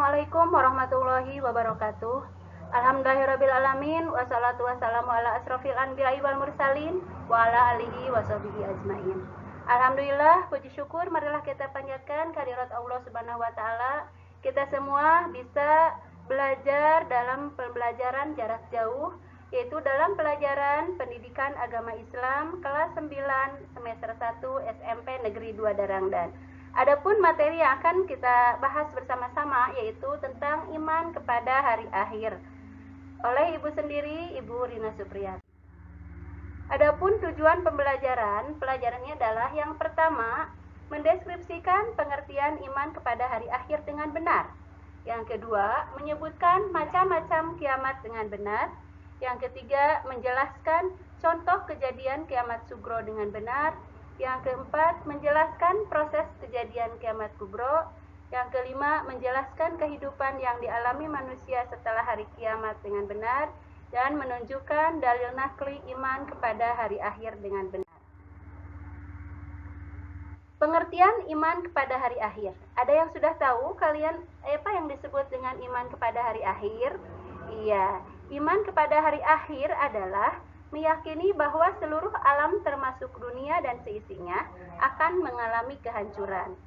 Assalamualaikum warahmatullahi wabarakatuh. Alhamdulillahirrabbilalamin. Wassalatu wassalamu ala asrofil anbiya'i wal mursalin wa ala alihi wa sahbihi ajmain. Alhamdulillah, puji syukur marilah kita panjatkan kehadirat Allah Subhanahu wa taala. Kita semua bisa belajar dalam pembelajaran jarak jauh, yaitu dalam pelajaran Pendidikan Agama Islam kelas 9 semester 1 SMP Negeri 2 Darangdan. Adapun materi yang akan kita bahas bersama-sama yaitu tentang iman kepada hari akhir oleh Ibu sendiri, Ibu Rina Supriyati. Adapun tujuan pelajarannya adalah yang pertama, mendeskripsikan pengertian iman kepada hari akhir dengan benar. Yang kedua, menyebutkan macam-macam kiamat dengan benar. Yang ketiga, menjelaskan contoh kejadian kiamat sugro dengan benar. Yang keempat, menjelaskan proses kejadian kiamat kubro. Yang kelima, menjelaskan kehidupan yang dialami manusia setelah hari kiamat dengan benar dan menunjukkan dalil nakli iman kepada hari akhir dengan benar. Pengertian iman kepada hari akhir. Ada yang sudah tahu kalian apa yang disebut dengan iman kepada hari akhir? Iya, iman kepada hari akhir adalah meyakini bahwa seluruh alam termasuk dunia dan seisinya akan mengalami kehancuran.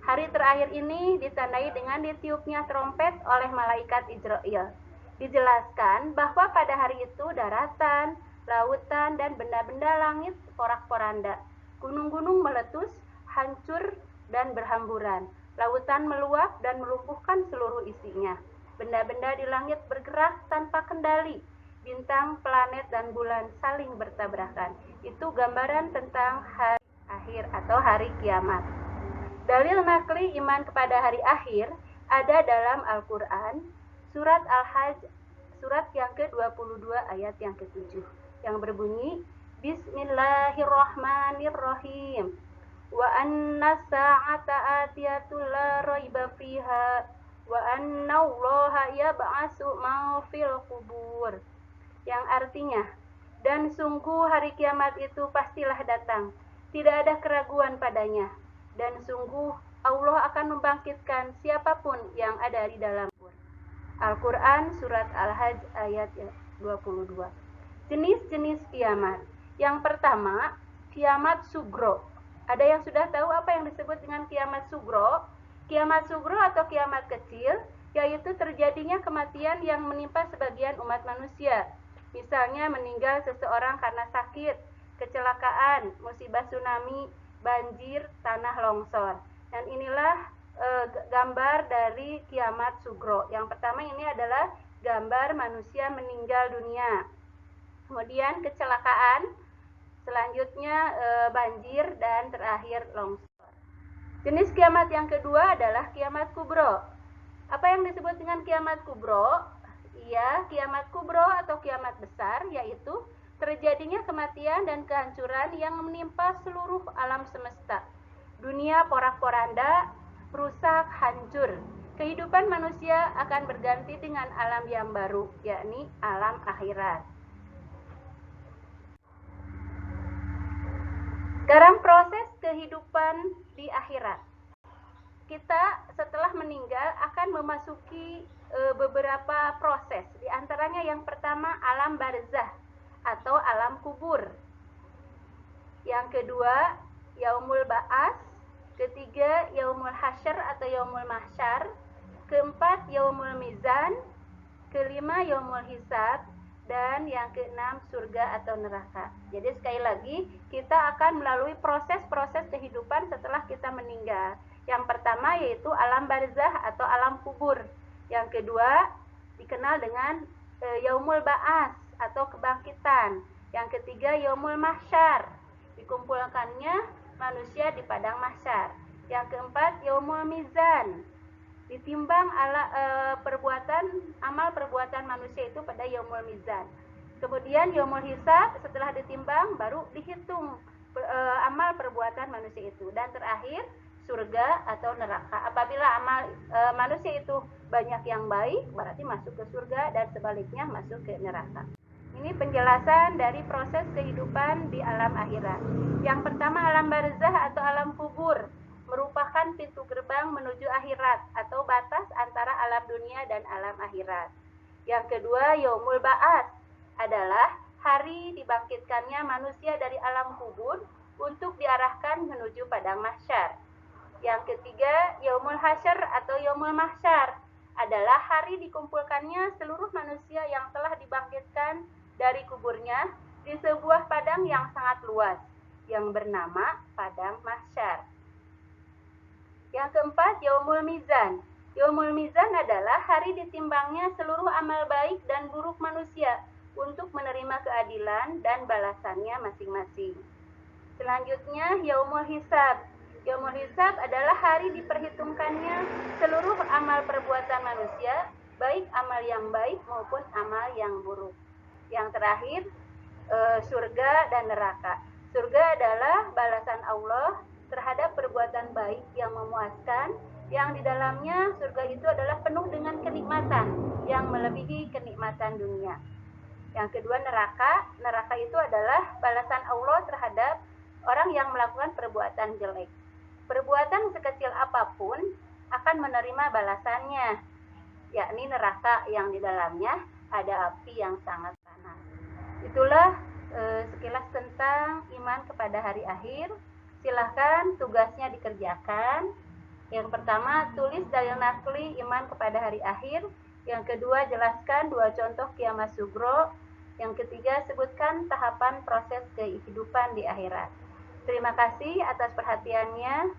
Hari terakhir ini ditandai dengan ditiupnya trompet oleh malaikat Israel. Dijelaskan bahwa pada hari itu daratan, lautan, dan benda-benda langit porak-poranda. Gunung-gunung meletus, hancur, dan berhamburan. Lautan meluap dan melumpuhkan seluruh isinya. Benda-benda di langit bergerak tanpa kendali. Bintang, planet, dan bulan saling bertabrakan. Itu gambaran tentang hari akhir atau hari kiamat. Dalil nakli iman kepada hari akhir ada dalam Al-Quran, surat Al-Hajj, surat yang ke-22 ayat yang ke-7, yang berbunyi, Bismillahirrahmanirrahim. Wa anna sa'ata atiyatul la raiba fiha wa anna Allaha yab'asu ma fil qubur. Yang artinya, dan sungguh hari kiamat itu pastilah datang, tidak ada keraguan padanya, dan sungguh Allah akan membangkitkan siapapun yang ada di dalam kubur. Al-Quran surat Al-Hajj ayat 22. Jenis-jenis kiamat. Yang pertama, kiamat sugro. Ada yang sudah tahu apa yang disebut dengan kiamat sugro? Kiamat sugro atau kiamat kecil, yaitu terjadinya kematian yang menimpa sebagian umat manusia. Misalnya meninggal seseorang karena sakit, kecelakaan, musibah tsunami, banjir, tanah longsor. Dan inilah gambar dari kiamat sugro. Yang pertama ini adalah gambar manusia meninggal dunia. Kemudian kecelakaan, selanjutnya banjir, dan terakhir longsor. Jenis kiamat yang kedua adalah kiamat kubro. Apa yang disebut dengan kiamat kubro? Iya, kiamat kubro atau kiamat besar, yaitu terjadinya kematian dan kehancuran yang menimpa seluruh alam semesta. Dunia porak-poranda, rusak, hancur. Kehidupan manusia akan berganti dengan alam yang baru, yakni alam akhirat. Sekarang proses kehidupan di akhirat. Kita setelah meninggal akan memasuki beberapa proses. Di antaranya yang pertama alam barzah atau alam kubur. Yang kedua yaumul ba'as. Ketiga yaumul hasyr atau yaumul mahsyar. Keempat yaumul mizan. Kelima yaumul hisab. Dan yang keenam surga atau neraka. Jadi sekali lagi kita akan melalui proses-proses kehidupan setelah kita meninggal. Yang pertama yaitu alam barzah atau alam kubur. Yang kedua dikenal dengan yaumul ba'as atau kebangkitan. Yang ketiga yaumul mahsyar, dikumpulkannya manusia di padang mahsyar. Yang keempat yaumul mizan, ditimbang amal perbuatan manusia itu pada yaumul mizan. Kemudian yaumul hisab, setelah ditimbang baru dihitung amal perbuatan manusia itu. Dan terakhir surga atau neraka. Apabila amal manusia itu banyak yang baik, berarti masuk ke surga, dan sebaliknya masuk ke neraka. Ini penjelasan dari proses kehidupan di alam akhirat. Yang pertama alam barzah atau alam kubur, merupakan pintu gerbang menuju akhirat atau batas antara dunia dan alam akhirat. Yang kedua, yaumul ba'ats adalah hari dibangkitkannya manusia dari alam kubur untuk diarahkan menuju padang mahsyar. Yang ketiga, yaumul hasyr atau yaumul mahsyar adalah hari dikumpulkannya seluruh manusia yang telah dibangkitkan dari kuburnya di sebuah padang yang sangat luas yang bernama padang mahsyar. Yang keempat, yaumul mizan. Yaumul mizan adalah hari ditimbangnya seluruh amal baik dan buruk manusia untuk menerima keadilan dan balasannya masing-masing. Selanjutnya, yaumul hisab. Yaumul hisab adalah hari diperhitungkannya seluruh amal perbuatan manusia, baik amal yang baik maupun amal yang buruk. Yang terakhir, surga dan neraka. Surga adalah balasan Allah terhadap perbuatan baik yang memuaskan, yang di dalamnya surga itu adalah penuh dengan kenikmatan yang melebihi kenikmatan dunia. Yang kedua, neraka. Neraka itu adalah balasan Allah terhadap orang yang melakukan perbuatan jelek. Perbuatan sekecil apapun akan menerima balasannya, yakni neraka yang di dalamnya ada api yang sangat panas. Itulah sekilas tentang iman kepada hari akhir. Silahkan tugasnya dikerjakan. Yang pertama, tulis dalil nakli iman kepada hari akhir. Yang kedua, jelaskan 2 contoh kiamat sugro. Yang ketiga, sebutkan tahapan proses kehidupan di akhirat. Terima kasih atas perhatiannya.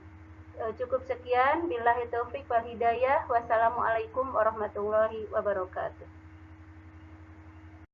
Cukup sekian. Billahi taufik wal hidayah. Wassalamualaikum warahmatullahi wabarakatuh.